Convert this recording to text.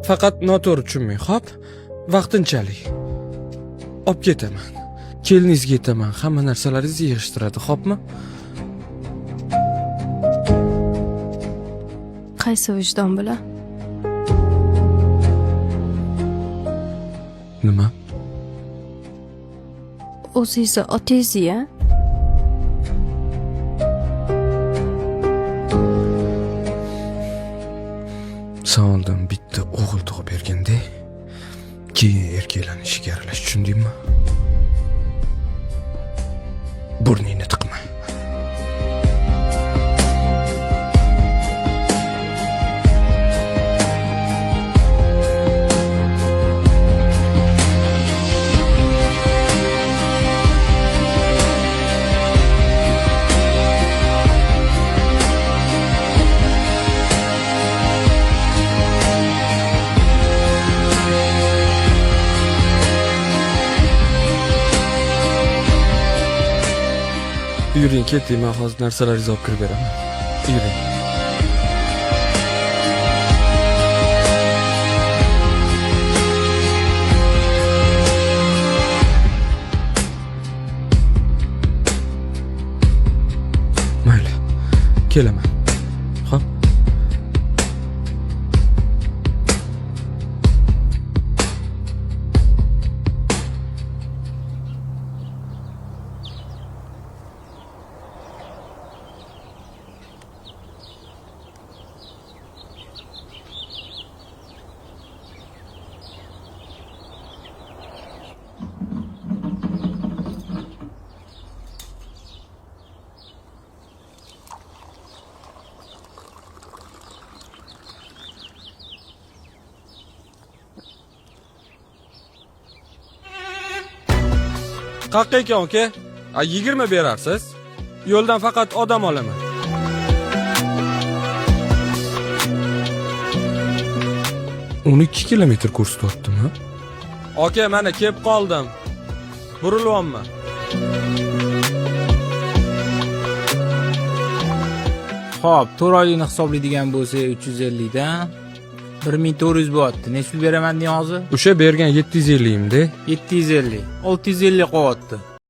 Faqat noto'g'ri tushunmang, xo'p? Vaqtinchalik. Olib ketaman. Keliningizga aytaman, hamma narsalaringizni yig'ishtiradi, xo'pmi? Qaysi vijdon bilan? Nima? O'zingizni otangizni-ya? Savoldan bitta o'g'il tug'ib berganda, keyin erkaklanishga aralash, tushundingmi? Burningni tiqma. Yuring, keting, men hozir narsalaringizni olib kirib beraman. Yuring. Mayli, kelaman. Xo'p. Qaqqa ekan uka? 20 berarsiz. Yo'ldan faqat odam olaman. Uni 2 kilometr ko'rsatyaptimi? Aka, mana kelib qoldim. Burilyapman. Xo'p, 4 oylikni hisoblaydigan bo'lsak 350 dan 1400 bo'lyapti. Necha pul beraman deyin hozir? O'sha bergan 750 imda. 750. 650 qo'yapti.